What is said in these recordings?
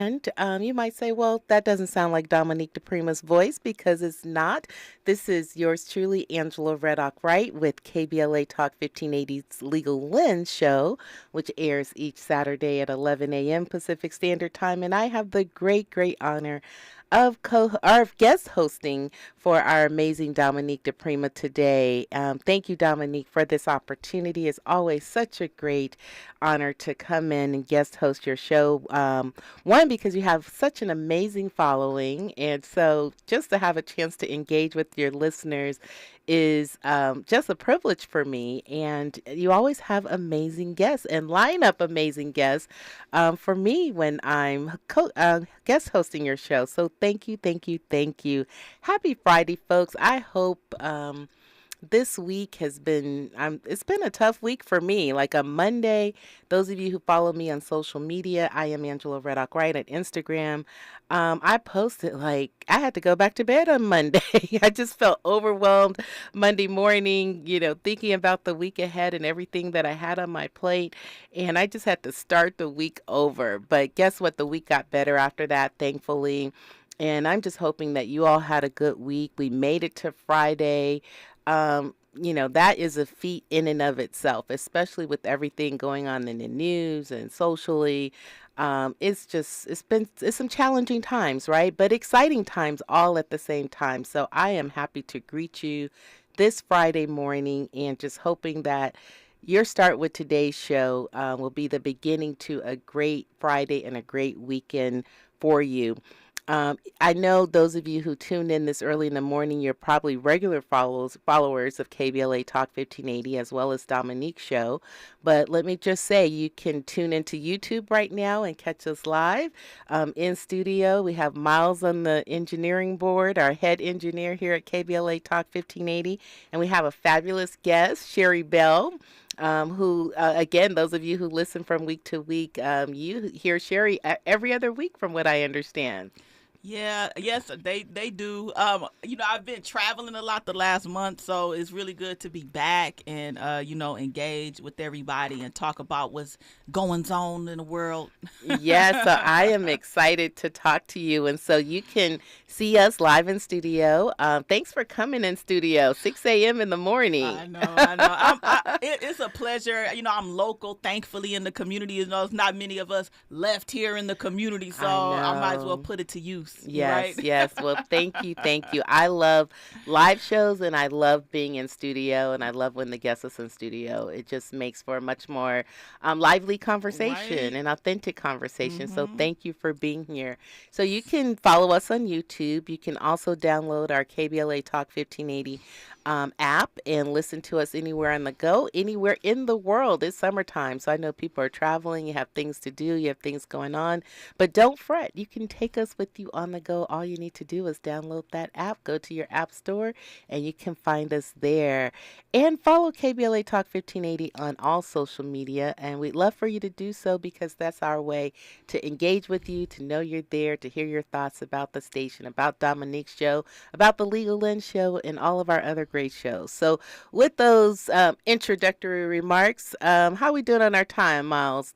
And you might say, well, that doesn't sound like Dominique DiPrima's voice because it's not. This is yours truly, Angela Reddock-Wright with KBLA Talk 1580's Legal Lens show, which airs each Saturday at 11 a.m. Pacific Standard Time. And I have the great honor of guest hosting for our amazing Dominique DiPrima today. Thank you, Dominique, for this opportunity. It's always such a great honor to come in and guest host your show. One, because you have such an amazing following, and so just to have a chance to engage with your listeners is just a privilege for me. And you always have amazing guests and line up amazing guests for me when I'm guest hosting your show. So thank you. Happy Friday, folks. I hope this week has been it's been a tough week for me. Like a Monday, those of you who follow me on social media, I am Angela Reddock-Wright at Instagram. I posted like I had to go back to bed on Monday. I just felt overwhelmed Monday morning, thinking about the week ahead and everything that I had on my plate. And I just had to start the week over. But guess what? The week got better after that, thankfully. And I'm just hoping that you all had a good week. We made it to Friday. That is a feat in and of itself, especially with everything going on in the news and socially. It's some challenging times, right? But exciting times all at the same time. So I am happy to greet you this Friday morning and just hoping that your start with today's show will be the beginning to a great Friday and a great weekend for you. I know those of you who tuned in this early in the morning, you're probably regular followers of KBLA Talk 1580 as well as Dominique's show. But let me just say, you can tune into YouTube right now and catch us live in studio. We have Miles on the engineering board, our head engineer here at KBLA Talk 1580. And we have a fabulous guest, Sherry Bell. Who, again, those of you who listen from week to week, you hear Sherry every other week from what I understand. Yeah, yes, they do. I've been traveling a lot the last month, so it's really good to be back and engage with everybody and talk about what's going on in the world. Yes, so I am excited to talk to you. And so you can see us live in studio. Thanks for coming in studio, 6 a.m. in the morning. I know. It's a pleasure. I'm local, thankfully, in the community. There's not many of us left here in the community, so I might as well put it to use. Yes, right? yes. Well, thank you. I love live shows and I love being in studio and I love when the guest is in studio. It just makes for a much more lively conversation and authentic conversation. So thank you for being here. So you can follow us on YouTube. You can also download our KBLA Talk 1580 app and listen to us anywhere on the go, anywhere in the world. It's summertime, so I know people are traveling, you have things to do, you have things going on, but don't fret. You can take us with you on the go. All you need to do is download that app, go to your app store, and you can find us there. And follow KBLA Talk 1580 on all social media, and we'd love for you to do so because that's our way to engage with you, to know you're there, to hear your thoughts about the station, about Dominique's show, about the Legal Lens show, and all of our other great shows. So with those introductory remarks, how are we doing on our time, Miles?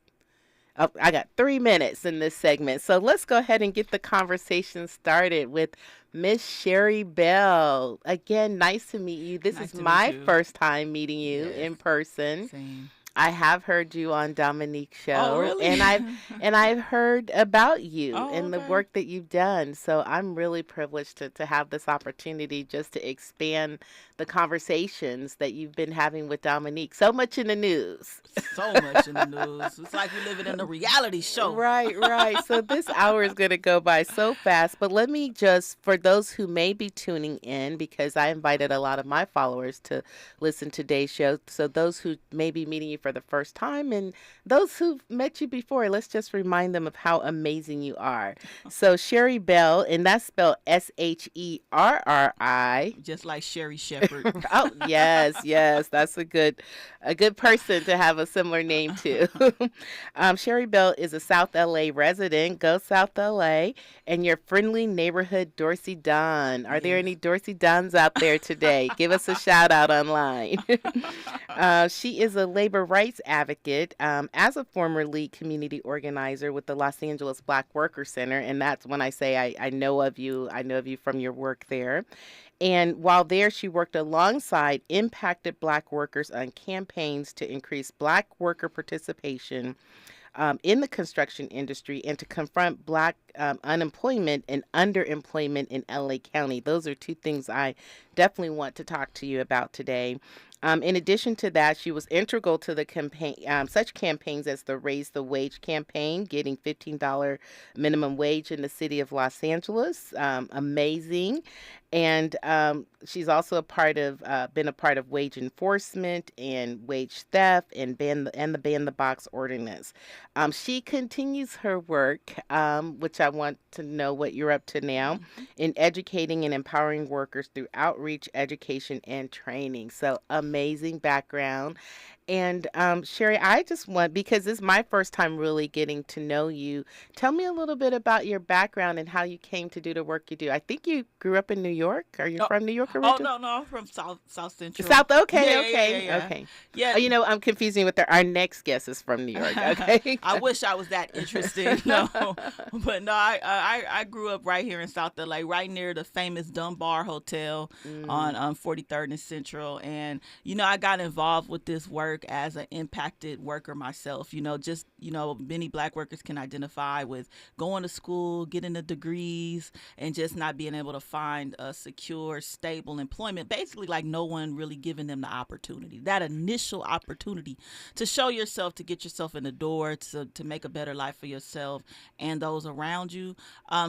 Oh, I got 3 minutes in this segment. So let's go ahead and get the conversation started with Miss Sherry Bell. Again, nice to meet you. This is my first time meeting you in person. Same. I have heard you on Dominique's show, Oh, really? and I've heard about you and the okay. work that you've done. So I'm really privileged to have this opportunity just to expand the conversations that you've been having with Dominique. So much in the news. So much in the news. It's like we're living in a reality show. Right. So this hour is going to go by so fast. But let me just, for those who may be tuning in, because I invited a lot of my followers to listen to today's show. So those who may be meeting you for the first time and those who've met you before, let's just remind them of how amazing you are. So Sherry Bell, and that's spelled Sherri. Just like Sherry Shepherd. Oh, yes. That's a good person to have a similar name to. Sherry Bell is a South LA resident. Go South LA. And your friendly neighborhood Dorsey Don. Are there any Dorsey Dons out there today? Give us a shout out online. She is a labor rights advocate, as a former lead community organizer with the Los Angeles Black Worker Center, and that's when I say I know of you. I know of you from your work there. And while there, she worked alongside impacted Black workers on campaigns to increase Black worker participation in the construction industry and to confront Black unemployment and underemployment in LA County. Those are two things I definitely want to talk to you about today. In addition to that, she was integral to the campaign, such campaigns as the Raise the Wage campaign, getting $15 minimum wage in the city of Los Angeles. Amazing. And she's also been a part of wage enforcement and wage theft and the Ban the Box ordinance. She continues her work, which I want to know what you're up to now, in educating and empowering workers through outreach, education, and training. So amazing background. And Sherry, I just want, because this is my first time really getting to know you, tell me a little bit about your background and how you came to do the work you do. I think you grew up in New York. Are you from New York originally? Oh, no, I'm from South Central. South, okay, Yeah, okay, yeah. okay. Yeah. Oh, you know, I'm confusing with our next guest is from New York, okay? I wish I was that interesting, no. But no, I grew up right here in South LA, right near the famous Dunbar Hotel on 43rd and Central. And, you know, I got involved with this work as an impacted worker myself. You know, just, you know, many Black workers can identify with going to school, getting the degrees, and just not being able to find a secure, stable employment. Basically, like no one really giving them the opportunity, that initial opportunity to show yourself, to get yourself in the door, to make a better life for yourself and those around you.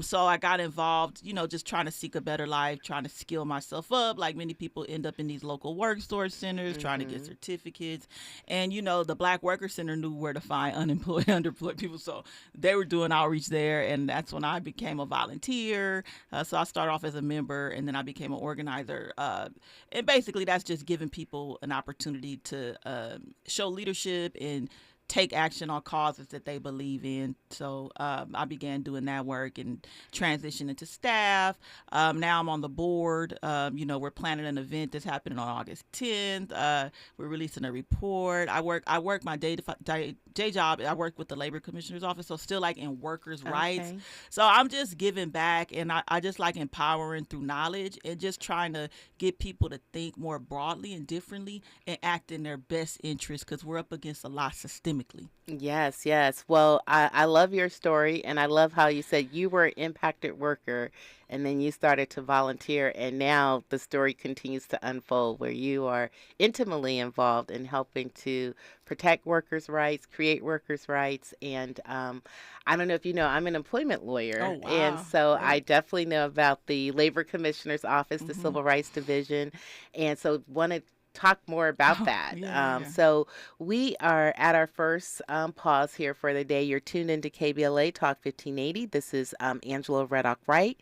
So I got involved, you know, just trying to seek a better life, trying to skill myself up. Like many people end up in these local work storage centers, trying to get certificates. And, you know, the Black Worker Center knew where to find unemployed, underemployed people. So they were doing outreach there. And that's when I became a volunteer. So I started off as a member, and then I became an organizer. And basically that's just giving people an opportunity to show leadership and take action on causes that they believe in. So I began doing that work and transitioned into staff. Now I'm on the board. You know, we're planning an event that's happening on August 10th. We're releasing a report. I work my day job. I work with the Labor Commissioner's Office, so still like in workers' rights. So I'm just giving back, and I just like empowering through knowledge and just trying to get people to think more broadly and differently and act in their best interest, because we're up against a lot systemically. Yes, yes. Well, I love your story, and I love how you said you were an impacted worker, and then you started to volunteer, and now the story continues to unfold where you are intimately involved in helping to protect workers' rights, create workers' rights, and I don't know if you know, I'm an employment lawyer, Oh, wow. and so Great. I definitely know about the Labor Commissioner's Office, the Civil Rights Division, and so wanted talk more about that. Yeah. So we are at our first pause here for the day. You're tuned into KBLA Talk 1580. This is Angela Reddock-Wright,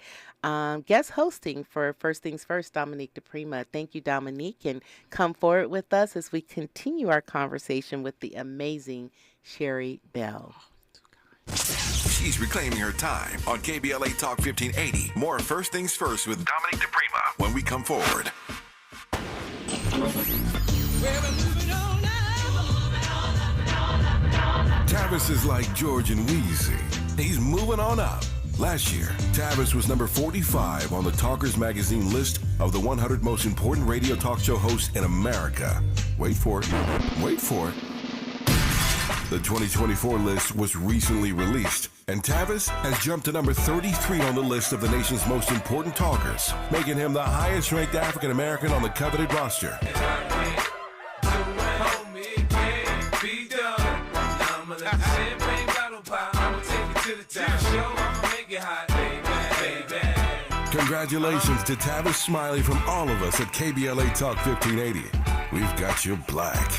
guest hosting for First Things First, Dominique DiPrima. Thank you, Dominique, and come forward with us as we continue our conversation with the amazing Sherry Bell. She's reclaiming her time on KBLA Talk 1580. More First Things First with Dominique DiPrima when we come forward. Tavis is like George and Wheezy. He's moving on up. Last year, Tavis was number 45 on the Talkers Magazine list of the 100 most important radio talk show hosts in America. Wait for it. Wait for it. The 2024 list was recently released, and Tavis has jumped to number 33 on the list of the nation's most important talkers, making him the highest-ranked African-American on the coveted roster. Congratulations to Tavis Smiley from all of us at KBLA Talk 1580. We've got you black.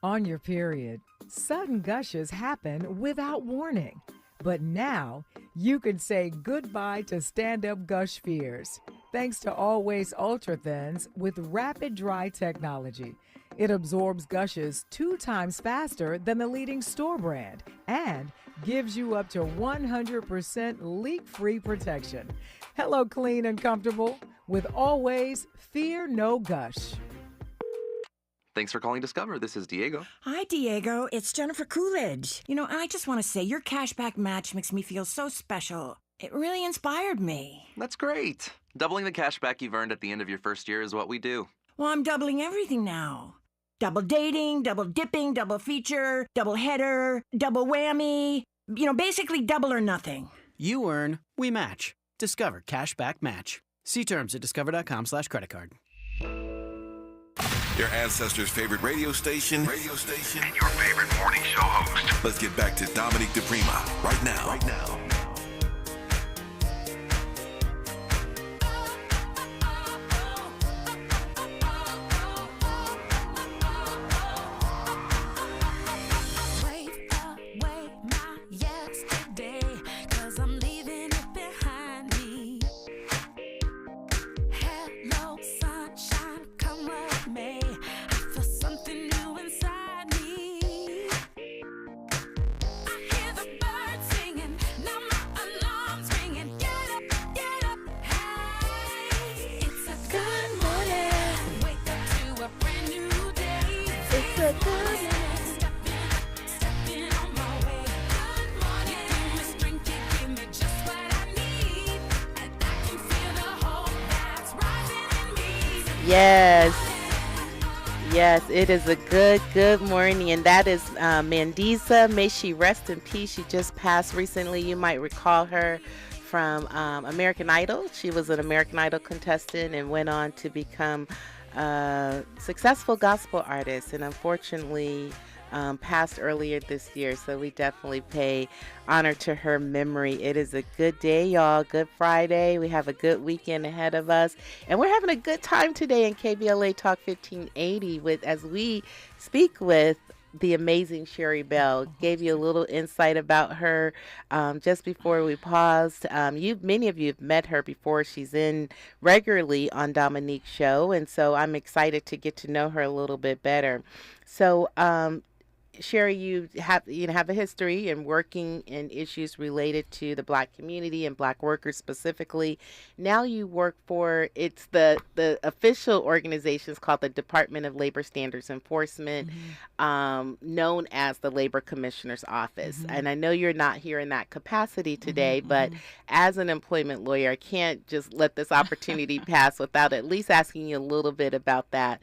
On your period, sudden gushes happen without warning. But now, you can say goodbye to stand-up gush fears, thanks to Always Ultra Thins with rapid dry technology. It absorbs gushes 2 times faster than the leading store brand and gives you up to 100% leak-free protection. Hello, clean and comfortable. with always fear no gush. Thanks for calling Discover. This is Diego. Hi, Diego. It's Jennifer Coolidge. You know, I just want to say your cashback match makes me feel so special. It really inspired me. That's great. Doubling the cash back you've earned at the end of your first year is what we do. Well, I'm doubling everything now. Double dating, double dipping, double feature, double header, double whammy. You know, basically double or nothing. You earn, we match. Discover Cashback Match. See terms at discover.com/creditcard. Your ancestors' favorite radio station, and your favorite morning show host. Let's get back to Dominique DiPrima right now. Yes, it is a good morning, and that is Mandisa. May she rest in peace. She just passed recently. You might recall her from American Idol. She was an American Idol contestant and went on to become a successful gospel artist, and unfortunately passed earlier this year. So we definitely pay honor to her memory. It is a good day, y'all. Good Friday. We have a good weekend ahead of us, and we're having a good time today in KBLA Talk 1580 as we speak with the amazing Sherry Bell. Gave you a little insight about her just before we paused. Many of you have met her before. She's in regularly on Dominique's show, and so I'm excited to get to know her a little bit better. So Sherry, you have a history in working in issues related to the Black community and Black workers specifically. Now you work for the official organization is called the Department of Labor Standards Enforcement, known as the Labor Commissioner's Office. And I know you're not here in that capacity today, but as an employment lawyer, I can't just let this opportunity pass without at least asking you a little bit about that,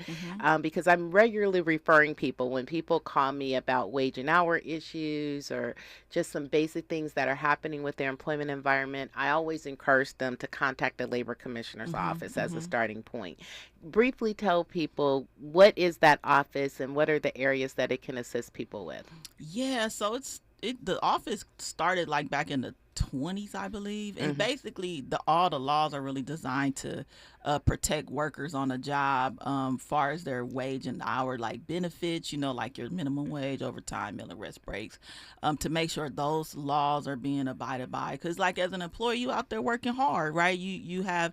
because I'm regularly referring people when people call me about wage and hour issues or just some basic things that are happening with their employment environment. I always encourage them to contact the Labor Commissioner's Office as a starting point. Briefly tell people, what is that office and what are the areas that it can assist people with? Yeah, so the office started like back in the 20s, I believe, and basically all the laws are really designed to protect workers on a job, far as their wage and hour, like benefits, like your minimum wage, overtime, meal and rest breaks, to make sure those laws are being abided by. Because like as an employee, you out there working hard, right? You have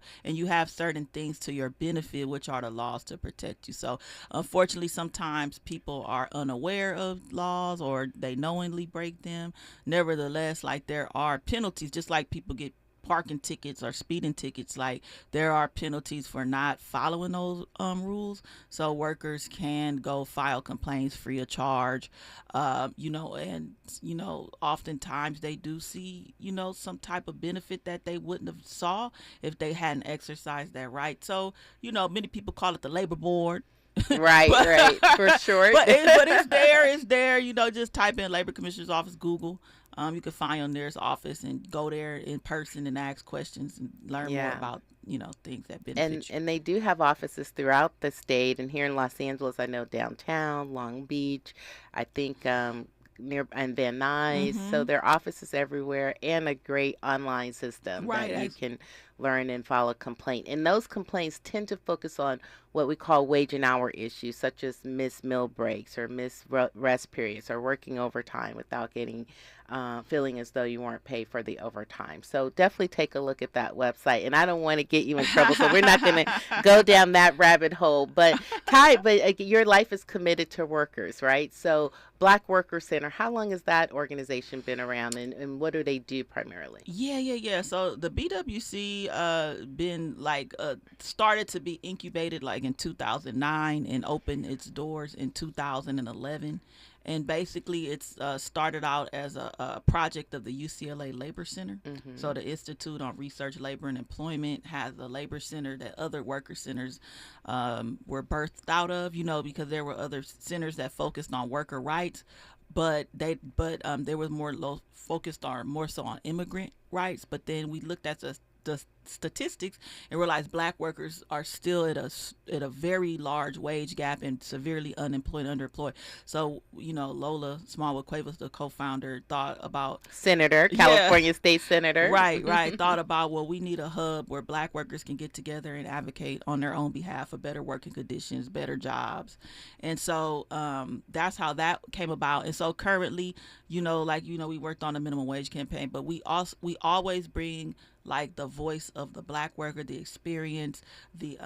certain things to your benefit, which are the laws to protect you. So unfortunately, sometimes people are unaware of laws or they knowingly break them. Nevertheless, like there are penalties, just like people get parking tickets or speeding tickets, like there are penalties for not following those rules. So workers can go file complaints free of charge, and oftentimes they do see some type of benefit that they wouldn't have saw if they hadn't exercised that right. So many people call it the labor board. Right, for sure. But it's there. Just type in Labor Commissioner's Office, Google. You can find your nearest office and go there in person and ask questions and learn more about things that benefit you. And they do have offices throughout the state, and here in Los Angeles, I know downtown, Long Beach, I think near and Van Nuys. So there are offices everywhere and a great online system that you can learn and file a complaint. And those complaints tend to focus on what we call wage and hour issues, such as missed meal breaks or missed rest periods or working overtime without getting feeling as though you weren't paid for the overtime. So definitely take a look at that website. And I don't want to get you in trouble, so we're not going to go down that rabbit hole. But your life is committed to workers, right? So Black Worker Center, how long has that organization been around, and what do they do primarily? Yeah. So the BWC been like started to be incubated like in 2009 and opened its doors in 2011. And basically, it's started out as a project of the UCLA Labor Center. So the Institute on Research, Labor, and Employment has a labor center that other worker centers were birthed out of, because there were other centers that focused on worker rights, but they were focused on more so on immigrant rights. But then we looked at the statistics and realized black workers are still at a very large wage gap and severely unemployed, underemployed. So, Lola Smallwood Cuevas, the co-founder, thought about California State Senator. Right. Thought about, well, we need a hub where black workers can get together and advocate on their own behalf for better working conditions, better jobs. And so that's how that came about. And so currently, we worked on a minimum wage campaign, but we always bring like the voice of the black worker, the experience, the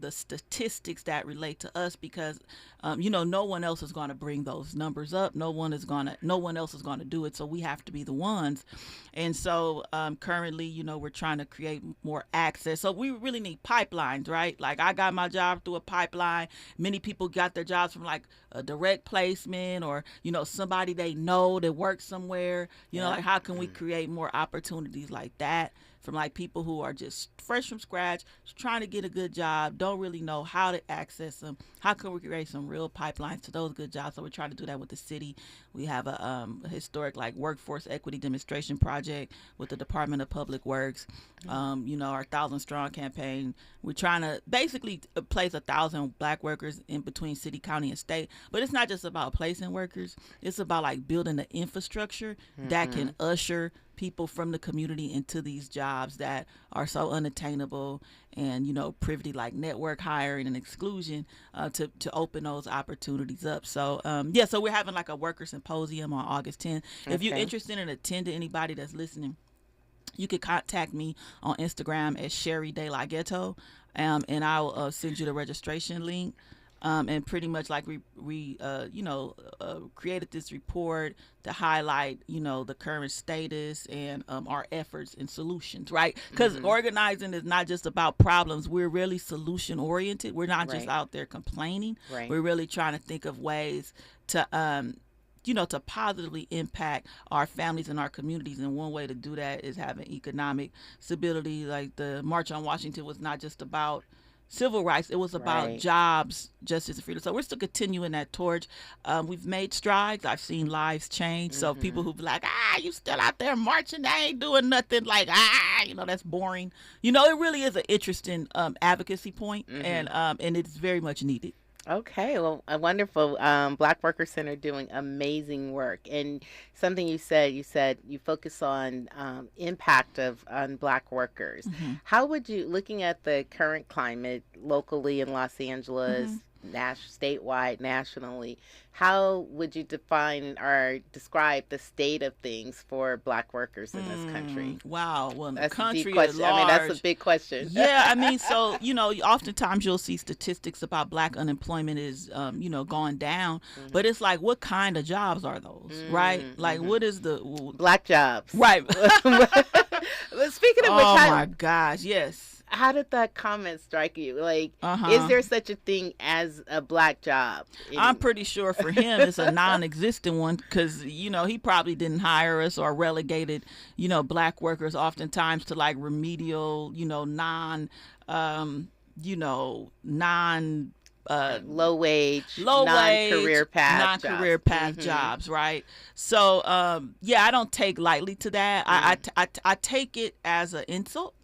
statistics that relate to us, because no one else is going to bring those numbers up. No one else is going to do it. So we have to be the ones. And so currently, we're trying to create more access. So we really need pipelines, right? Like I got my job through a pipeline. Many people got their jobs from like a direct placement or, somebody they know that works somewhere. Like how can we create more opportunities like that from like people who are just fresh from scratch, trying to get a good job, don't really know how to access them. How can we create some real pipelines to those good jobs? So we're trying to do that with the city. We have a historic like workforce equity demonstration project with the Department of Public Works. Our 1,000 Strong campaign. We're trying to basically place 1,000 black workers in between city, county, and state. But it's not just about placing workers. It's about like building the infrastructure that can usher people from the community into these jobs that are so unattainable, and privity like network hiring and exclusion to open those opportunities up. So so we're having like a worker symposium on August 10th. If you're interested in attending, anybody that's listening, you could contact me on Instagram at Sherry De La Ghetto, and I'll send you the registration link. And pretty much like we created this report to highlight, the current status and our efforts and solutions, right? Because organizing is not just about problems. We're really solution oriented. We're not just out there complaining. Right. We're really trying to think of ways to to positively impact our families and our communities. And one way to do that is having economic stability. Like the March on Washington was not just about civil rights, it was about jobs, justice, and freedom. So we're still continuing that torch. We've made strides. I've seen lives change. So people who be like, you still out there marching, they ain't doing nothing, like, that's boring. It really is an interesting advocacy point, and it's very much needed. Okay, well, a wonderful Black Worker Center doing amazing work. And something you said you focus on impact on Black workers. How would you, looking at the current climate locally in Los Angeles, statewide, nationally, how would you define or describe the state of things for Black workers in this country? Wow. Well, in the That's country a deep question. at large, I mean, that's a big question. So, oftentimes you'll see statistics about Black unemployment is, going down. But it's like, what kind of jobs are those, right? Like, what is the... Black jobs. Right. Speaking of which... Oh, my gosh, yes. How did that comment strike you? Like, is there such a thing as a Black job? I'm pretty sure for him it's a non-existent one, because, he probably didn't hire us or relegated, Black workers oftentimes to like remedial, non low wage, non-career path jobs, right? So, I don't take lightly to that. I take it as an insult.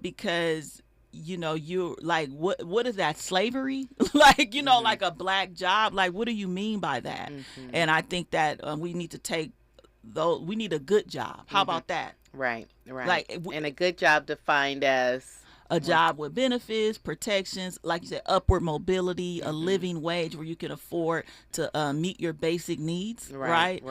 Because, you're like, what is that, slavery? Like, like a Black job, like, what do you mean by that? And I think that we need to we need a good job. How about that? Right. Like, and a good job defined as... a job with benefits, protections, like you said, upward mobility, a living wage where you can afford to meet your basic needs, right?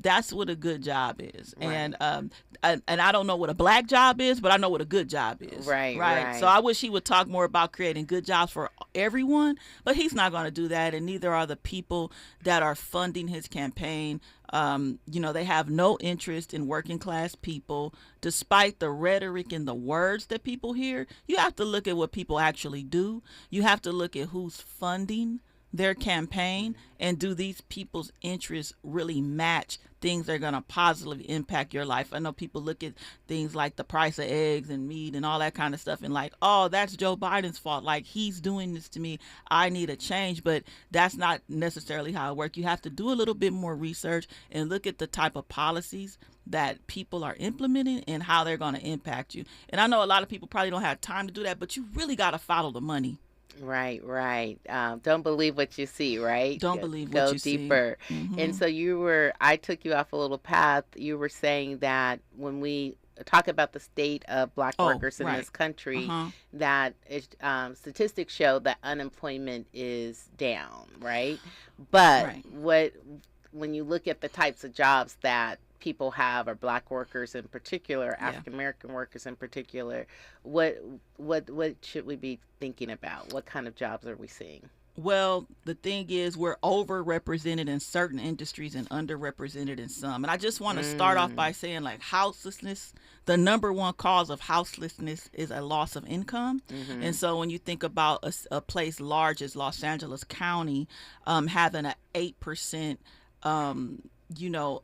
That's what a good job is. And I don't know what a black job is, but I know what a good job is. Right. So I wish he would talk more about creating good jobs for everyone, but he's not going to do that, and neither are the people that are funding his campaign. They have no interest in working class people, despite the rhetoric and the words that people hear. You have to look at what people actually do. You have to look at who's funding their campaign, and do these people's interests really match things that are going to positively impact your life. I know people look at things like the price of eggs and meat and all that kind of stuff and like, oh, that's Joe Biden's fault. Like, he's doing this to me. I need a change. But that's not necessarily how it works. You have to do a little bit more research and look at the type of policies that people are implementing and how they're going to impact you. And I know a lot of people probably don't have time to do that, but you really got to follow the money. Right. Don't believe what you see, right? Don't believe what you see. Go deeper. And so I took you off a little path. You were saying that when we talk about the state of black workers in this country, that statistics show that unemployment is down, right? But when you look at the types of jobs that people have, or black workers in particular, African American workers in particular, what should we be thinking about? What kind of jobs are we seeing? Well, the thing is, we're overrepresented in certain industries and underrepresented in some. And I just want to start off by saying, like, houselessness, the number one cause of houselessness is a loss of income. And so when you think about a place large as Los Angeles County having an 8%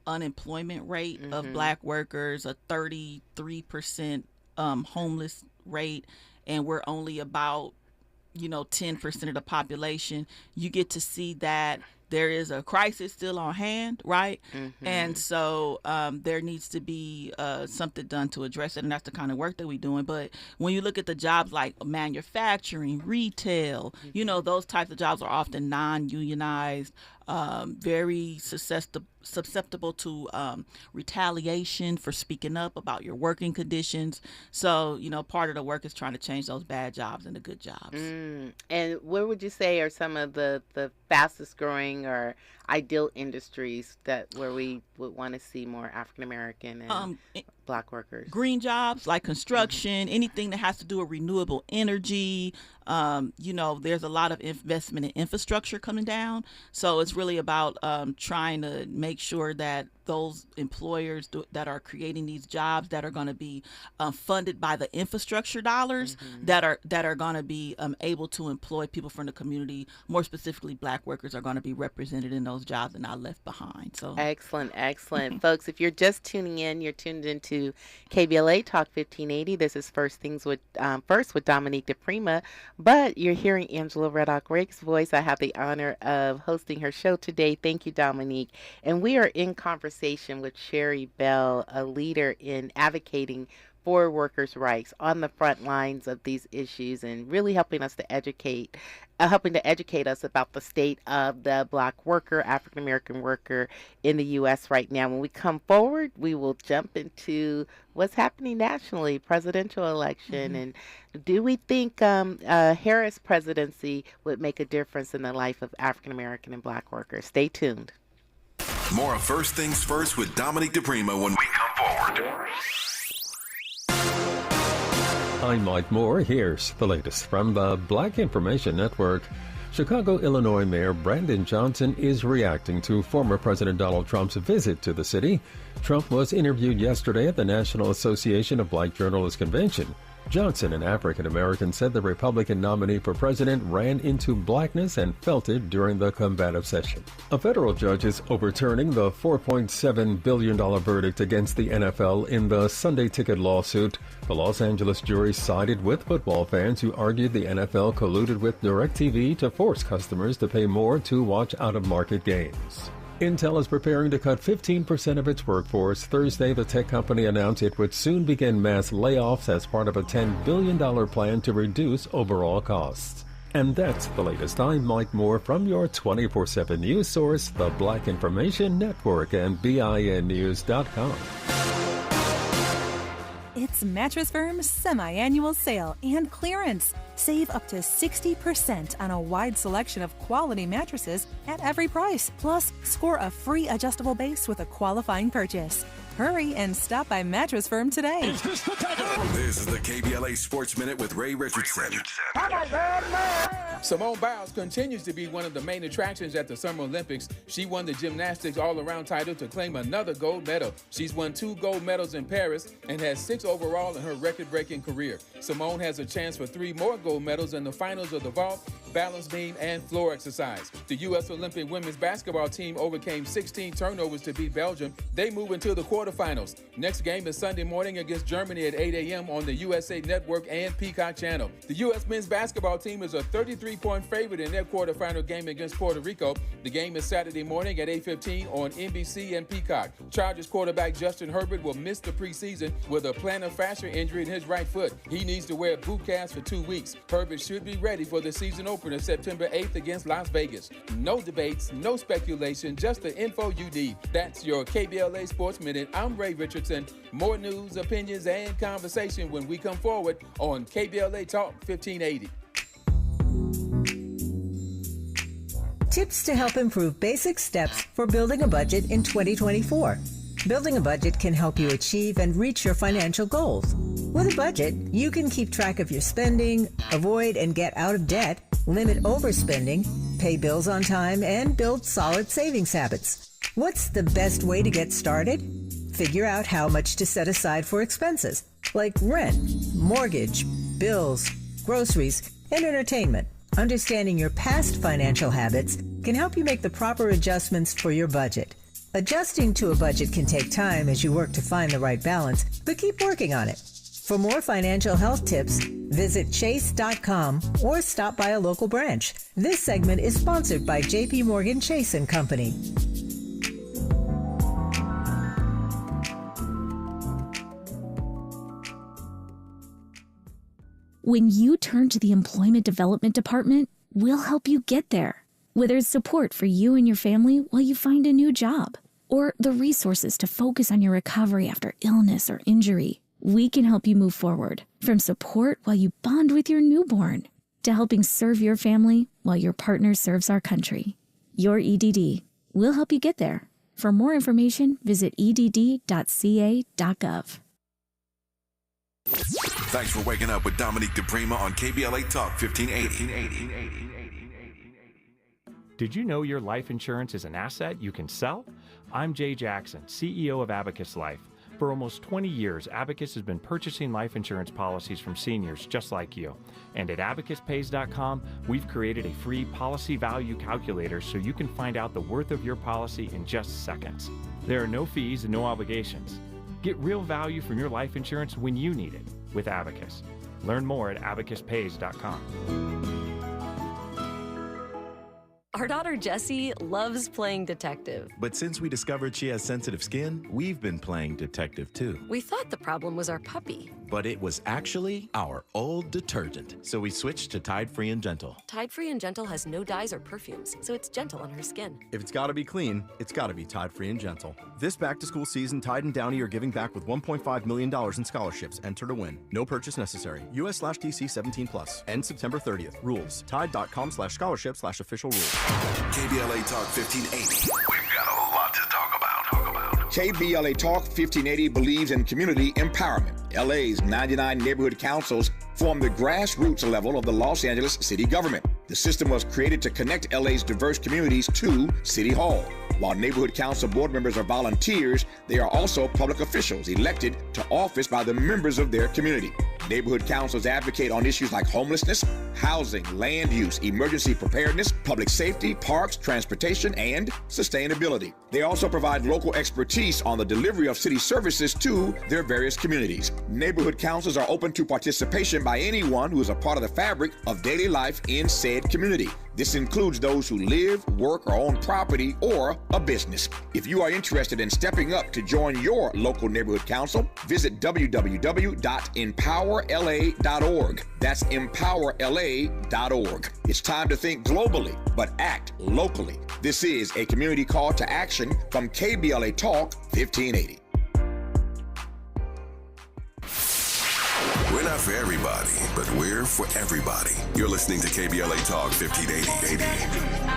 unemployment rate of black workers, a 33% homeless rate, and we're only about 10% of the population, you get to see that there is a crisis still on hand, right? And so there needs to be something done to address it, and that's the kind of work that we're doing. But when you look at the jobs like manufacturing, retail, those types of jobs are often non-unionized, very susceptible to retaliation for speaking up about your working conditions. So, part of the work is trying to change those bad jobs into good jobs. And what would you say are some of the fastest growing or ideal industries where we would want to see more African American and black workers? Green jobs like construction, anything that has to do with renewable energy. There's a lot of investment in infrastructure coming down. So it's really about trying to make sure that those employers that are creating these jobs that are going to be funded by the infrastructure dollars that are going to be able to employ people from the community, more specifically black workers, are going to be represented in those jobs and not left behind. So excellent. Folks, if you're just tuning in, you're tuned into KBLA Talk 1580. This is First with Dominique DiPrima, but you're hearing Angela Reddock-Wright's voice. I have the honor of hosting her show today. Thank you, Dominique. And we are in conversation with Sherry Bell, a leader in advocating for workers' rights on the front lines of these issues, and really helping to educate us about the state of the black worker, African American worker in the U.S. right now. When we come forward, we will jump into what's happening nationally, presidential election, and do we think Harris presidency would make a difference in the life of African American and black workers? Stay tuned. More of First Things First with Dominique DiPrima when we come forward. I'm Mike Moore. Here's the latest from the Black Information Network. Chicago, Illinois Mayor Brandon Johnson is reacting to former President Donald Trump's visit to the city. Trump was interviewed yesterday at the National Association of Black Journalists Convention. Johnson, an African-American, said the Republican nominee for president ran into blackness and felt it during the combative session. A federal judge is overturning the $4.7 billion verdict against the NFL in the Sunday Ticket lawsuit. The Los Angeles jury sided with football fans who argued the NFL colluded with DirecTV to force customers to pay more to watch out-of-market games. Intel is preparing to cut 15% of its workforce. Thursday, the tech company announced it would soon begin mass layoffs as part of a $10 billion plan to reduce overall costs. And that's the latest. I'm Mike Moore from your 24/7 news source, the Black Information Network, and BINnews.com. It's It's Mattress Firm's semi-annual sale and clearance. Save up to 60% on a wide selection of quality mattresses at every price. Plus, score a free adjustable base with a qualifying purchase. Hurry and stop by Mattress Firm today. This is the KBLA Sports Minute with Ray Richardson. Simone Biles continues to be one of the main attractions at the Summer Olympics. She won the gymnastics all-around title to claim another gold medal. She's won 2 gold medals in Paris and has 6 overall in her record-breaking career. Simone has a chance for 3 more gold medals in the finals of the vault, balance beam, and floor exercise. The U.S. Olympic women's basketball team overcame 16 turnovers to beat Belgium. They move into the quarterfinals. Next game is Sunday morning against Germany at 8 a.m. on the USA Network and Peacock Channel. The U.S. men's basketball team is a 33-point favorite in their quarterfinal game against Puerto Rico. The game is Saturday morning at 8:15 on NBC and Peacock. Chargers quarterback Justin Herbert will miss the preseason with a plantar fascia injury in his right foot. He needs to wear a boot cast for 2 weeks. Herbert should be ready for the season opener September 8th against Las Vegas. No debates, no speculation, just the info you need. That's your KBLA Sports Minute. I'm Ray Richardson. More news, opinions, and conversation when we come forward on KBLA Talk 1580. Tips to help improve basic steps for building a budget in 2024. Building a budget can help you achieve and reach your financial goals. With a budget, you can keep track of your spending, avoid and get out of debt, limit overspending, pay bills on time, and build solid savings habits. What's the best way to get started? Figure out how much to set aside for expenses, like rent, mortgage, bills, groceries, and entertainment. Understanding your past financial habits can help you make the proper adjustments for your budget. Adjusting to a budget can take time as you work to find the right balance, but keep working on it. For more financial health tips, visit chase.com or stop by a local branch. This segment is sponsored by J.P. Morgan Chase & Company. When you turn to the Employment Development Department, we'll help you get there. Whether it's support for you and your family while you find a new job, or the resources to focus on your recovery after illness or injury, we can help you move forward. From support while you bond with your newborn, to helping serve your family while your partner serves our country. Your EDD. We'll help you get there. For more information, visit edd.ca.gov. Thanks for waking up with Dominique DiPrima on KBLA Talk 1580. Did you know your life insurance is an asset you can sell? I'm Jay Jackson, CEO of Abacus Life. For almost 20 years, Abacus has been purchasing life insurance policies from seniors just like you. And at abacuspays.com, we've created a free policy value calculator so you can find out the worth of your policy in just seconds. There are no fees and no obligations. Get real value from your life insurance when you need it with Abacus. Learn more at abacuspays.com. Our daughter Jessie loves playing detective. But since we discovered she has sensitive skin, we've been playing detective too. We thought the problem was our puppy. But it was actually our old detergent. So we switched to Tide Free and Gentle. Tide Free and Gentle has no dyes or perfumes, so it's gentle on her skin. If it's gotta be clean, it's gotta be Tide Free and Gentle. This back-to-school season, Tide and Downy are giving back with $1.5 million in scholarships. Enter to win. No purchase necessary. US/TC 17+. End September 30th. Rules. Tide.com/scholarship/official rules. KBLA Talk 1580. We've got a lot to talk about. KBLA Talk 1580 believes in community empowerment. LA's 99 neighborhood councils form the grassroots level of the Los Angeles city government. The system was created to connect LA's diverse communities to City Hall. While neighborhood council board members are volunteers, they are also public officials elected to office by the members of their community. Neighborhood councils advocate on issues like homelessness, housing, land use, emergency preparedness, public safety, parks, transportation, and sustainability. They also provide local expertise on the delivery of city services to their various communities. Neighborhood councils are open to participation by anyone who is a part of the fabric of daily life in said community. This includes those who live, work, or own property or a business. If you are interested in stepping up to join your local neighborhood council, visit www.empowerla.org. That's empowerla.org. It's time to think globally, but act locally. This is a community call to action from KBLA Talk 1580. not for everybody, but we're for everybody. You're listening to KBLA Talk 1580.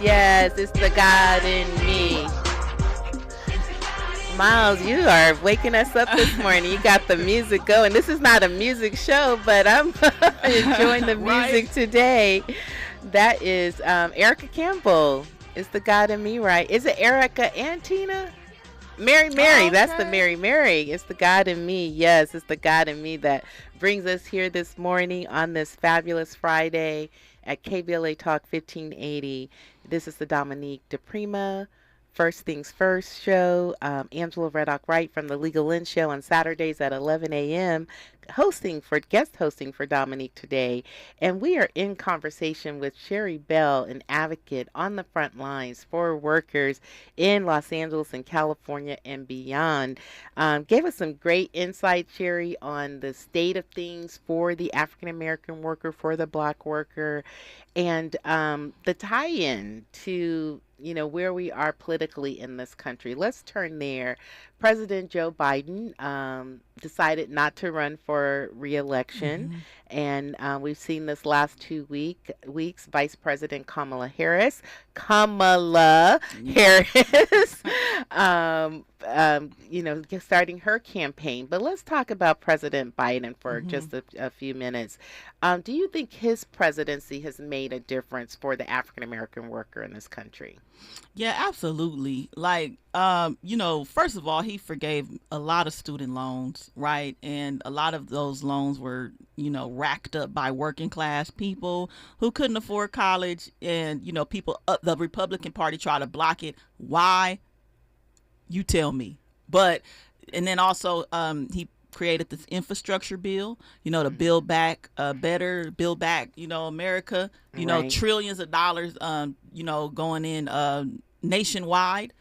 Yes, it's the God in me. Miles, you are waking us up this morning. You got the music going. This is not a music show, but I'm enjoying the music today. That is Erica Campbell. It's the God in me, right? Is it Erica and Tina? Mary. Okay. That's the Mary. It's the God in me. Yes, it's the God in me that brings us here this morning on this fabulous Friday at KBLA Talk 1580. This is the Dominique DiPrima First Things First show. Angela Reddock-Wright from the Legal Lens Show on Saturdays at 11 a.m. guest hosting for Dominique today. And we are in conversation with Sherry Bell, an advocate on the front lines for workers in Los Angeles and California and beyond. Gave us some great insight, Sherry, on the state of things for the African-American worker, for the Black worker, and the tie-in to where we are politically in this country. Let's turn there. President Joe Biden decided not to run for re-election, and we've seen this last 2 weeks. Vice President Kamala Harris, starting her campaign. But let's talk about President Biden for just a few minutes. Do you think his presidency has made a difference for the African-American worker in this country? Yeah, absolutely. First of all, he forgave a lot of student loans, right? And a lot of those loans were, racked up by working class people who couldn't afford college. And, the Republican Party tried to block it. Why? You tell me. And then also he created this infrastructure bill, to build back America, Right. trillions of dollars, going in nationwide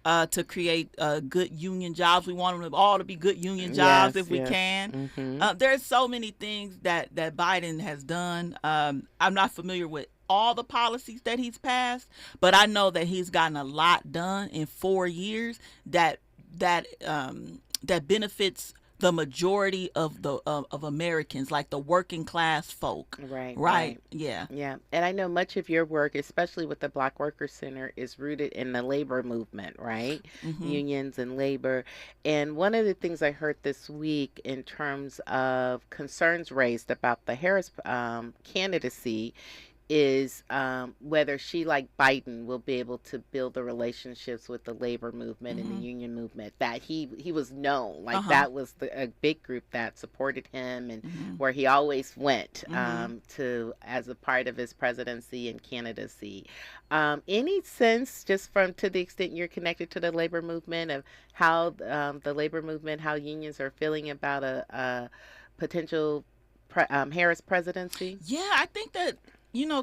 to create good union jobs. We want them all to be good union jobs if we can. There's so many things that Biden has done. I'm not familiar with all the policies that he's passed, but I know that he's gotten a lot done in 4 years that benefits the majority of Americans, like the working class folk. Right. Yeah. And I know much of your work, especially with the Black Workers Center, is rooted in the labor movement, right? Unions and labor. And one of the things I heard this week in terms of concerns raised about the Harris candidacy is whether she, like Biden, will be able to build the relationships with the labor movement and the union movement. That he was known, that was a big group that supported him and where he always went to as a part of his presidency and candidacy. Any sense, just to the extent you're connected to the labor movement, of how the labor movement, how unions are feeling about a potential Harris presidency? Yeah, I think that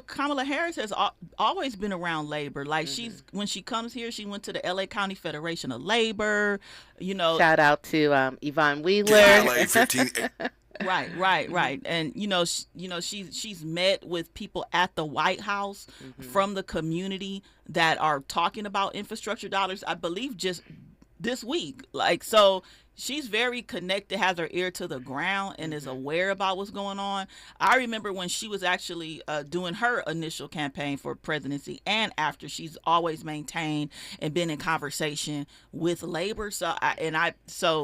Kamala Harris has always been around labor. When she comes here, she went to the LA County Federation of Labor. Shout out to Yvonne Wheeler. LA 15. Right. And she's met with people at the White House from the community that are talking about infrastructure dollars. I believe just this week. So she's very connected, has her ear to the ground, and is aware about what's going on. I remember when she was actually doing her initial campaign for presidency, and after, she's always maintained and been in conversation with labor. So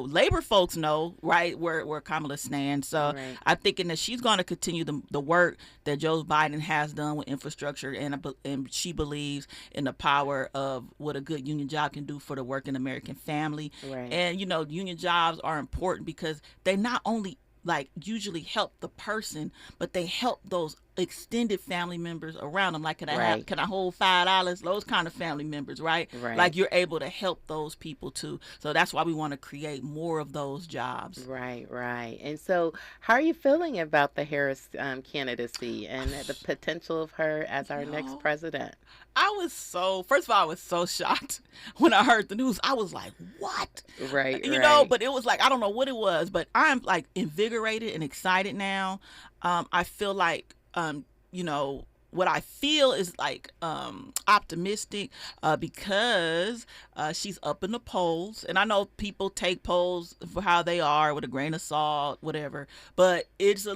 labor folks know, right, where Kamala stands. So I'm thinking that she's going to continue the work that Joe Biden has done with infrastructure, and she believes in the power of what a good union job can do for the working American family. And union jobs are important because they not only usually help the person, but they help those extended family members around them. Like, can Right. I hold $5? Those kind of family members, right? Right. Like, you're able to help those people too. So that's why we want to create more of those jobs. Right, right. And so, how are you feeling about the Harris candidacy and the potential of her as our next president? First of all, I was so shocked when I heard the news. I was like, what? Right, You right. know, but it was like, I don't know what it was, but I'm like invigorated and excited now. I feel like, you know, what I feel is like optimistic because she's up in the polls. And I know people take polls for how they are with a grain of salt, whatever. But it's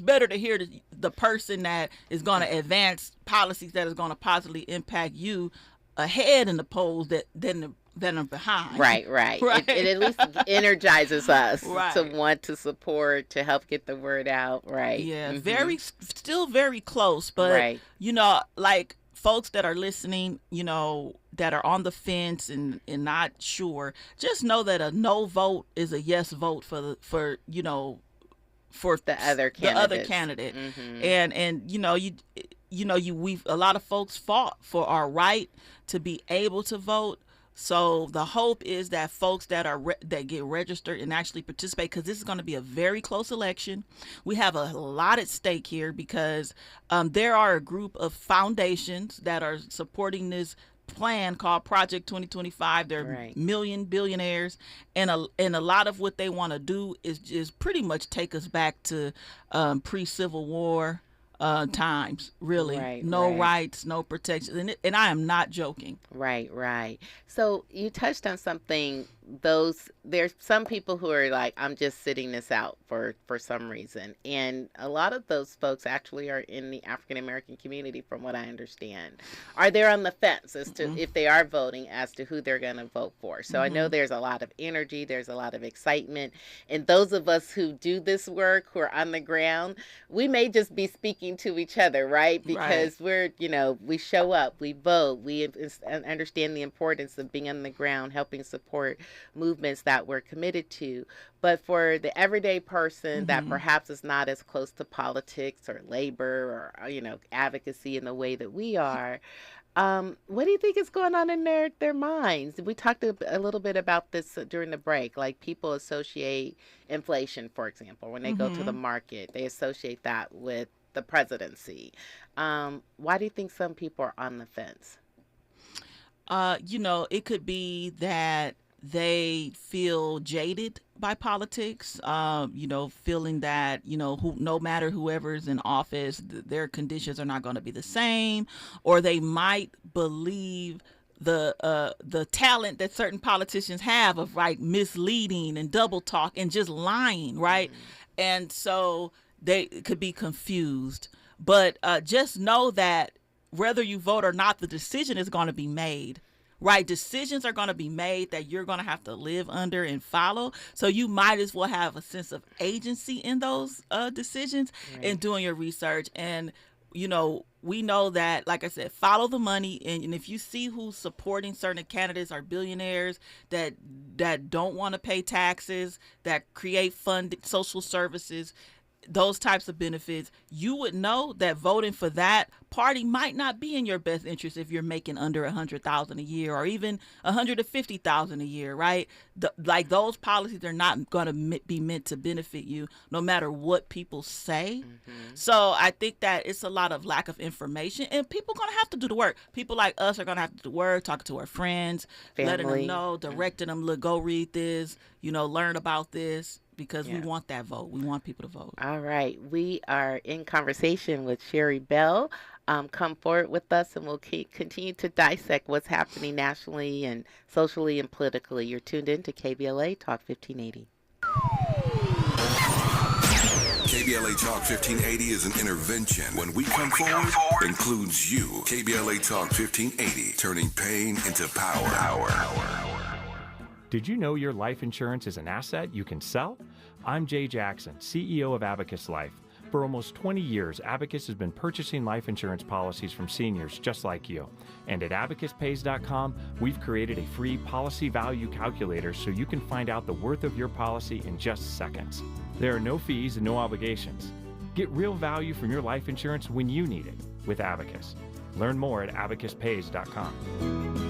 better to hear the person that is going to advance policies that is going to positively impact you ahead in the polls than are behind. Right, right. It at least energizes us Right. to want to support, to help get the word out. Right. Yeah, Mhm. still very close. But, Right. you know, like folks that are listening, you know, that are on the fence and not sure, just know that a no vote is a yes vote for the other candidate. Mhm. And we've a lot of folks fought for our right to be able to vote. So the hope is that folks that get registered and actually participate, because this is going to be a very close election. We have a lot at stake here because there are a group of foundations that are supporting this plan called Project 2025. They're Right. million billionaires, and a lot of what they want to do is pretty much take us back to pre-Civil War times, really. Right, no right. rights, no protection, and I am not joking. Right, right. So you touched on something. There's some people who are like, I'm just sitting this out for some reason, and a lot of those folks actually are in the African American community, from what I understand. Are they on the fence as to if they are voting, as to who they're going to vote for? So I know there's a lot of energy, there's a lot of excitement, and those of us who do this work, who are on the ground, we may just be speaking to each other, right? Because we're, we show up, we vote, we understand the importance of being on the ground, helping support movements that we're committed to. But for the everyday person that perhaps is not as close to politics or labor or, advocacy in the way that we are, what do you think is going on in their minds? We talked a little bit about this during the break. Like, people associate inflation, for example, when they go to the market, they associate that with the presidency. Why do you think some people are on the fence? It could be that they feel jaded by politics, feeling that, no matter whoever's in office, their conditions are not going to be the same, or they might believe the talent that certain politicians have of misleading and double talk and just lying, right? And so they could be confused. But just know that whether you vote or not, the decision is going to be made. Right, decisions are going to be made that you're going to have to live under and follow. So you might as well have a sense of agency in those decisions and doing your research. And we know that, like I said, follow the money. And if you see who's supporting certain candidates are billionaires that don't want to pay taxes, that create funded social services, those types of benefits, you would know that voting for that party might not be in your best interest if you're making under $100,000 a year or even $150,000 a year, right? Those policies are not going to be meant to benefit you, no matter what people say. So I think that it's a lot of lack of information, and people are going to have to do the work. People like us are going to have to do the work, talking to our friends, letting them know, directing them, look, go read this, learn about this. Because we want that vote. We want people to vote. All right. We are in conversation with Sherry Bell. Come forward with us, and we'll continue to dissect what's happening nationally and socially and politically. You're tuned in to KBLA Talk 1580. KBLA Talk 1580 is an intervention. When we come forward, includes you. KBLA Talk 1580, turning pain into power. Did you know your life insurance is an asset you can sell? I'm Jay Jackson, CEO of Abacus Life. For almost 20 years, Abacus has been purchasing life insurance policies from seniors just like you. And at abacuspays.com, we've created a free policy value calculator so you can find out the worth of your policy in just seconds. There are no fees and no obligations. Get real value from your life insurance when you need it with Abacus. Learn more at abacuspays.com.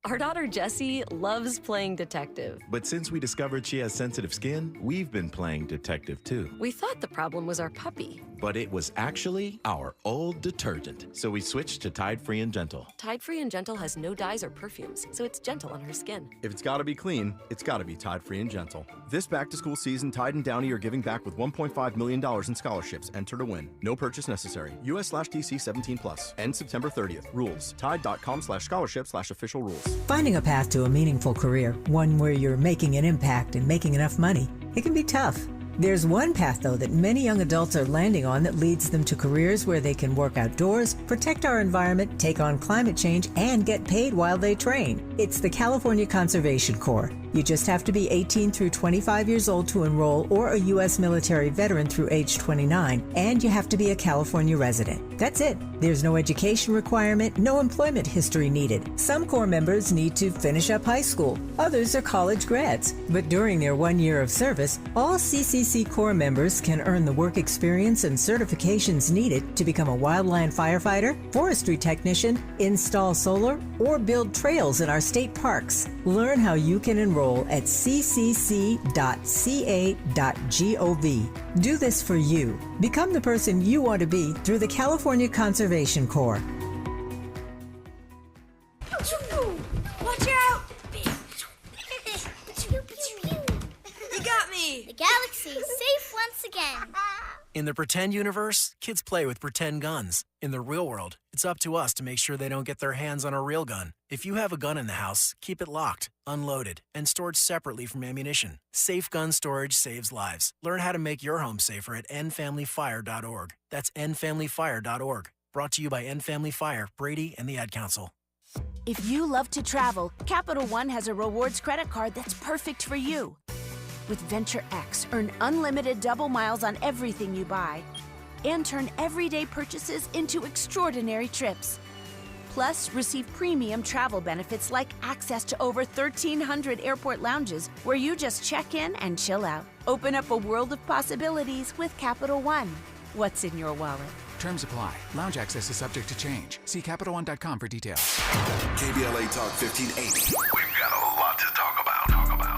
Our daughter Jessie loves playing detective. But since we discovered she has sensitive skin, we've been playing detective too. We thought the problem was our puppy. But it was actually our old detergent. So we switched to Tide Free and Gentle. Tide Free and Gentle has no dyes or perfumes, so it's gentle on her skin. If it's got to be clean, it's got to be Tide Free and Gentle. This back-to-school season, Tide and Downy are giving back with $1.5 million in scholarships. Enter to win. No purchase necessary. US/DC 17+. End September 30th. Rules. Tide.com/scholarship/official rules. Finding a path to a meaningful career, one where you're making an impact and making enough money, it can be tough. There's one path, though, that many young adults are landing on that leads them to careers where they can work outdoors, protect our environment, take on climate change, and get paid while they train. It's the California Conservation Corps. You just have to be 18 through 25 years old to enroll, or a U.S. military veteran through age 29, and you have to be a California resident. That's it. There's no education requirement, no employment history needed. Some Corps members need to finish up high school. Others are college grads. But during their 1 year of service, all CCC Corps members can earn the work experience and certifications needed to become a wildland firefighter, forestry technician, install solar, or build trails in our state parks. Learn how you can enroll at ccc.ca.gov. Do this for you. Become the person you want to be through the California Conservation Corps. Watch out! You got me! The galaxy is safe once again. In the pretend universe, kids play with pretend guns. In the real world, it's up to us to make sure they don't get their hands on a real gun. If you have a gun in the house, keep it locked, unloaded, and stored separately from ammunition. Safe gun storage saves lives. Learn how to make your home safer at endfamilyfire.org. That's endfamilyfire.org. Brought to you by End Family Fire, Brady, and the Ad Council. If you love to travel, Capital One has a rewards credit card that's perfect for you. With Venture X, earn unlimited double miles on everything you buy and turn everyday purchases into extraordinary trips. Plus, receive premium travel benefits like access to over 1,300 airport lounges where you just check in and chill out. Open up a world of possibilities with Capital One. What's in your wallet? Terms apply. Lounge access is subject to change. See CapitalOne.com for details. KBLA Talk 1580. We've got a lot to talk about.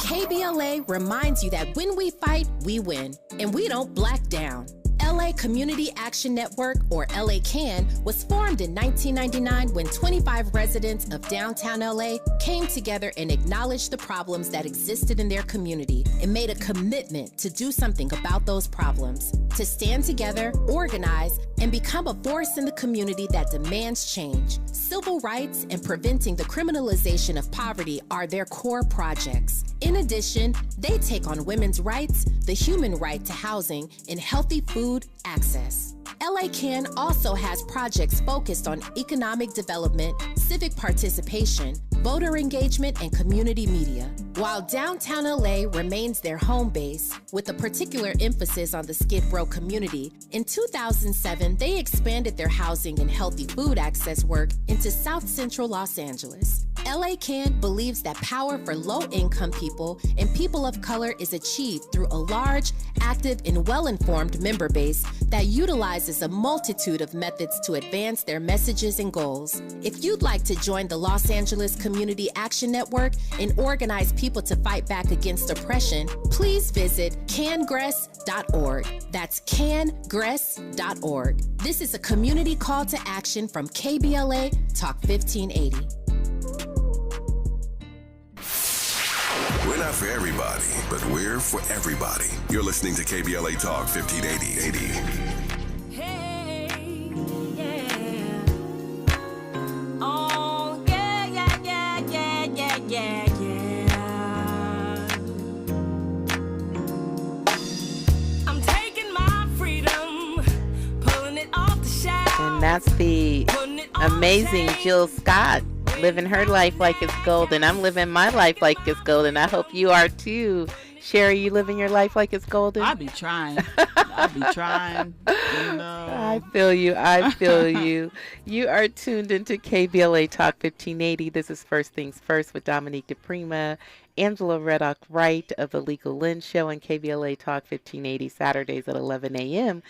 KBLA reminds you that when we fight, we win, and we don't black down. LA Community Action Network, or LA CAN, was formed in 1999 when 25 residents of downtown LA came together and acknowledged the problems that existed in their community and made a commitment to do something about those problems, to stand together, organize, and become a force in the community that demands change. Civil rights and preventing the criminalization of poverty are their core projects. In addition, they take on women's rights, the human right to housing, and healthy food access. LA CAN also has projects focused on economic development, civic participation, voter engagement, and community media. While downtown LA remains their home base, with a particular emphasis on the Skid Row community, in 2007 they expanded their housing and healthy food access work into South Central Los Angeles. LA CAN believes that power for low-income people and people of color is achieved through a large, active, and well-informed member base that utilizes a multitude of methods to advance their messages and goals. If you'd like to join the Los Angeles Community Action Network and organize people to fight back against oppression, please visit cangress.org. That's cangress.org. This is a community call to action from KBLA Talk 1580. We're not for everybody, but we're for everybody. You're listening to KBLA Talk 1580. Hey, yeah. Oh, yeah, yeah, yeah, yeah, yeah, yeah, yeah. I'm taking my freedom, pulling it off the shelf. And that's the amazing Jill Scott. Living her life like it's golden. I'm living my life like it's golden. I hope you are too. Sherry, you living your life like it's golden? I be trying. I be trying. You know. I feel you. I feel you. You are tuned into KBLA Talk 1580. This is First Things First with Dominique DiPrima, Angela Reddock-Wright of the Legal Lens Show, and KBLA Talk 1580 Saturdays at 11 a.m.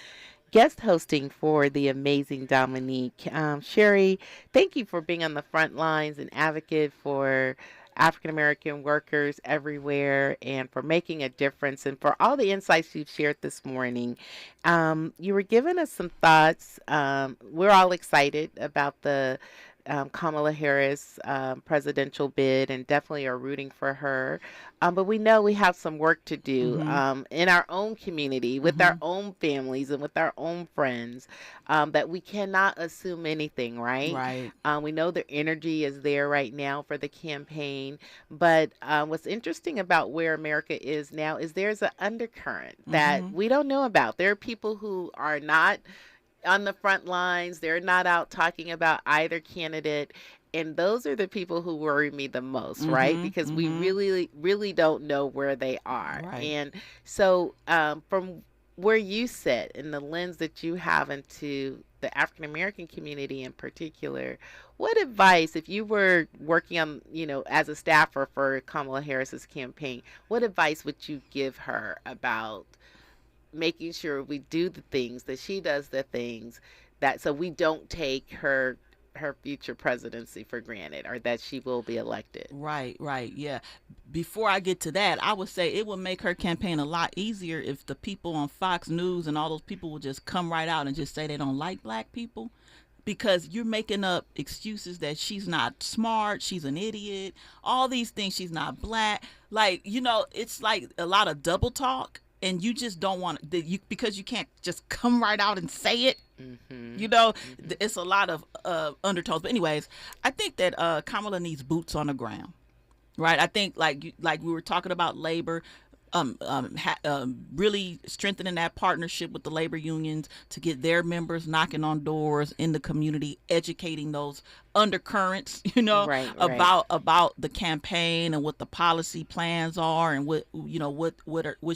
Guest hosting for the amazing Dominique. Sherry, thank you for being on the front lines and advocate for African-American workers everywhere and for making a difference and for all the insights you've shared this morning. You were giving us some thoughts. We're all excited about the Kamala Harris presidential bid and definitely are rooting for her. But we know we have some work to do in our own community, with our own families and with our own friends, that we cannot assume anything, right? Right. We know the energy is there right now for the campaign. But what's interesting about where America is now is there's an undercurrent that we don't know about. There are people who are not on the front lines. They're not out talking about either candidate. And those are the people who worry me the most, right? Because we really, really don't know where they are. Right. And so from where you sit and the lens that you have into the African-American community in particular, what advice, if you were working on, as a staffer for Kamala Harris's campaign, what advice would you give her about making sure we do the things that she does, the things that so we don't take her future presidency for granted, or that she will be elected? Right, yeah. Before I get to that, I would say it would make her campaign a lot easier if the people on Fox News and all those people would just come right out and just say they don't like black people, because you're making up excuses that she's not smart, she's an idiot, all these things, she's not black. Like, it's like a lot of double talk. And you just don't want to, because you can't just come right out and say it. It's a lot of undertones. But anyways, I think that Kamala needs boots on the ground, right? I think like we were talking about labor, really strengthening that partnership with the labor unions to get their members knocking on doors in the community, educating those undercurrents, about the campaign and what the policy plans are and what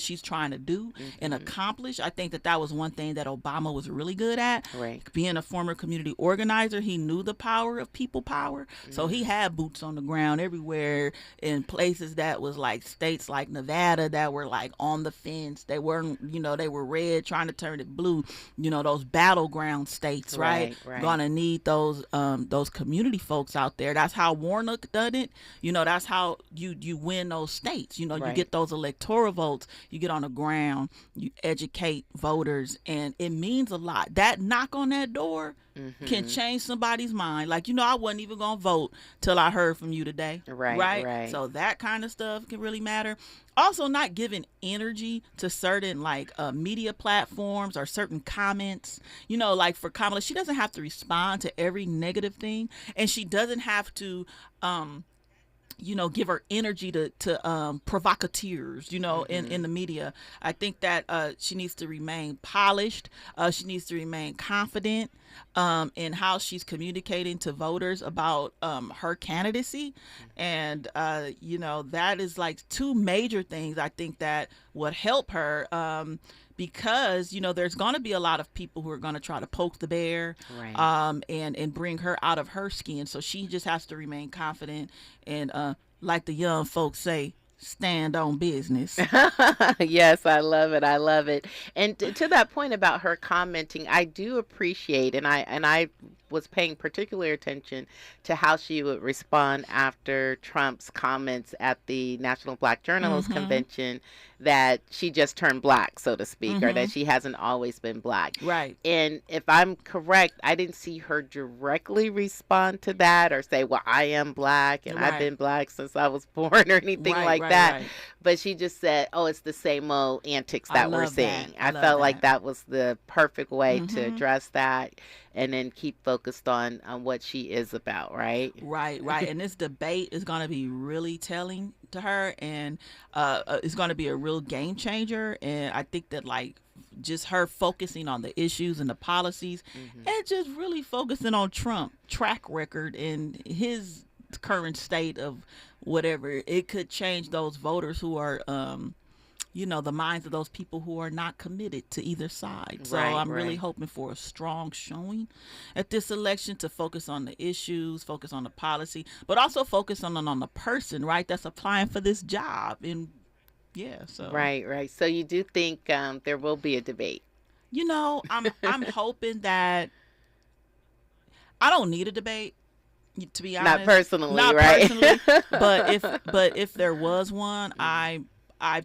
she's trying to do and accomplish. I think that was one thing that Obama was really good at. Right. Being a former community organizer, he knew the power of people power. So he had boots on the ground everywhere in places that was like states like Nevada that were like on the fence. They weren't, they were red trying to turn it blue. Those battleground states, right? Gonna need those community folks out there. That's how Warnock done it. That's how you win those states. You get those electoral votes. You get on the ground. You educate voters, and it means a lot. That knock on that door can change somebody's mind. Like, I wasn't even gonna vote till I heard from you today. Right. So that kind of stuff can really matter. Also, not giving energy to certain media platforms or certain comments. Like for Kamala, she doesn't have to respond to every negative thing, and she doesn't have to give her energy to provocateurs, in the media. I think that she needs to remain polished. She needs to remain confident in how she's communicating to voters about her candidacy. And, that is like two major things I think that would help her. Because, there's going to be a lot of people who are going to try to poke the bear, and bring her out of her skin. So she just has to remain confident and, like the young folks say, stand on business. Yes, I love it. I love it. And to that point about her commenting, I do appreciate, and I was paying particular attention to how she would respond after Trump's comments at the National Black Journalists Convention that she just turned black, so to speak, or that she hasn't always been black. Right. And if I'm correct, I didn't see her directly respond to that or say, well, I am black and I've been black since I was born or anything like that. Right. But she just said, oh, it's the same old antics that we're seeing. I felt like that was the perfect way to address that. And then keep focused on what she is about, right? Right. And this debate is going to be really telling to her, and it's going to be a real game changer. And I think that just her focusing on the issues and the policies, and just really focusing on Trump's track record and his current state of whatever, it could change those voters who are the minds of those people who are not committed to either side. So Right, I'm really right. hoping for a strong showing at this election to focus on the issues, focus on the policy, but also focus on the person, right, that's applying for this job. And yeah, so Right. So you do think there will be a debate? I'm hoping that I don't need a debate, to be honest. Not personally, Not right? personally, but if there was one, I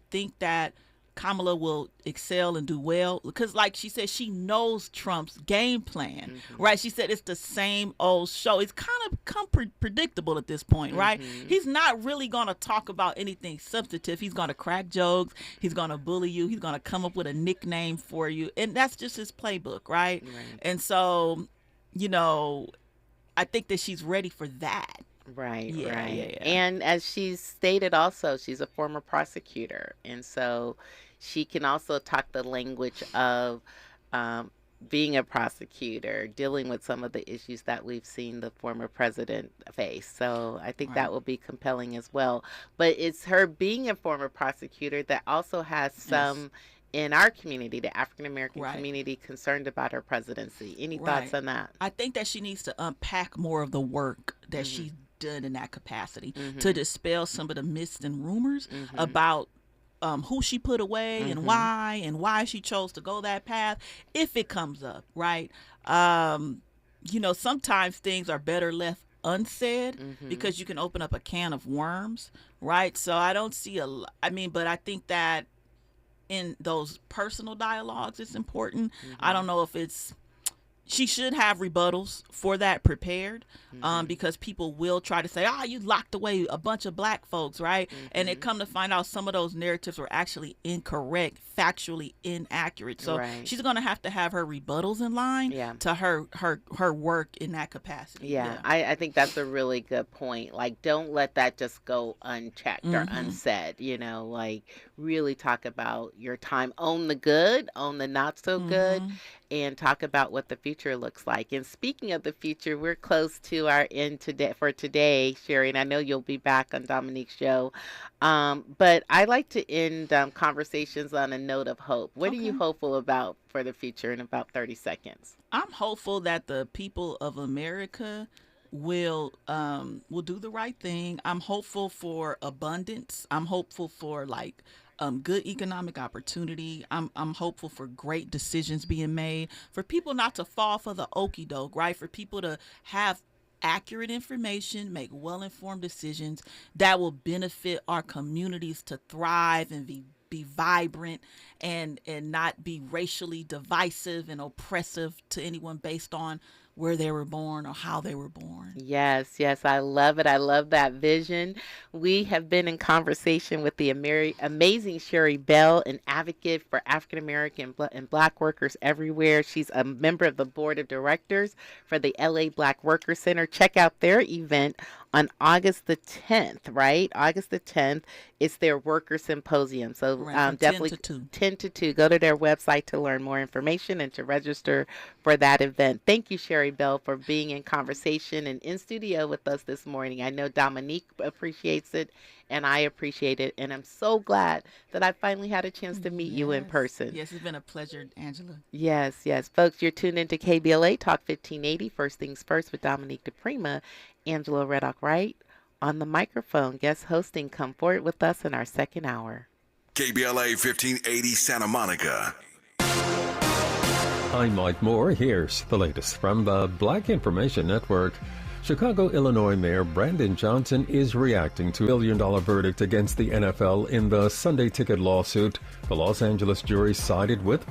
think that Kamala will excel and do well because, like she said, she knows Trump's game plan, right? She said it's the same old show. It's kind of predictable at this point, right? He's not really going to talk about anything substantive. He's going to crack jokes. He's going to bully you. He's going to come up with a nickname for you, and that's just his playbook, right? And so, I think that she's ready for that. Right. Yeah. And as she's stated also, she's a former prosecutor. And so she can also talk the language of being a prosecutor, dealing with some of the issues that we've seen the former president face. So I think that will be compelling as well. But it's her being a former prosecutor that also has some in our community, the African-American community, concerned about her presidency. Any thoughts on that? I think that she needs to unpack more of the work that she's done in that capacity to dispel some of the myths and rumors about who she put away and why she chose to go that path, if it comes up, right? Sometimes things are better left unsaid because you can open up a can of worms, right? So I don't see but I think that in those personal dialogues, it's important. I don't know if she should have rebuttals for that prepared because people will try to say, you locked away a bunch of black folks, right? And it come to find out some of those narratives were actually incorrect, factually inaccurate. So she's going to have her rebuttals in line to her work in that capacity. Yeah. I think that's a really good point. Like, don't let that just go unchecked or unsaid, like really talk about your time. Own the good, own the not so good, and talk about what the future looks like. And speaking of the future, we're close to our end today, Sherry, and I know you'll be back on Dominique's show. But I like to end conversations on a note of hope. What are you hopeful about for the future in about 30 seconds? I'm hopeful that the people of America will do the right thing. I'm hopeful for abundance. I'm hopeful for good economic opportunity. I'm hopeful for great decisions being made, for people not to fall for the okie doke, right? For people to have accurate information, make well-informed decisions that will benefit our communities to thrive and be vibrant and not be racially divisive and oppressive to anyone based on where they were born or how they were born. Yes, I love it. I love that vision. We have been in conversation with the amazing Sherry Bell, an advocate for African American and Black workers everywhere. She's a member of the board of directors for the LA Black Worker Center. Check out their event on August the 10th, right? August the 10th. It's their worker symposium. So definitely 10 to 2. Go to their website to learn more information and to register for that event. Thank you, Sherry Bell, for being in conversation and in studio with us this morning. I know Dominique appreciates it, and I appreciate it. And I'm so glad that I finally had a chance to meet you in person. Yes, it's been a pleasure, Angela. Yes. Folks, you're tuned into KBLA Talk 1580, First Things First with Dominique DiPrima. Angela Reddock-Wright on the microphone, guest hosting. Come forward with us in our second hour. KBLA 1580 Santa Monica. I'm Mike Moore. Here's the latest from the Black Information Network. Chicago, Illinois Mayor Brandon Johnson is reacting to a $1 billion verdict against the NFL in the Sunday Ticket lawsuit. The Los Angeles jury sided with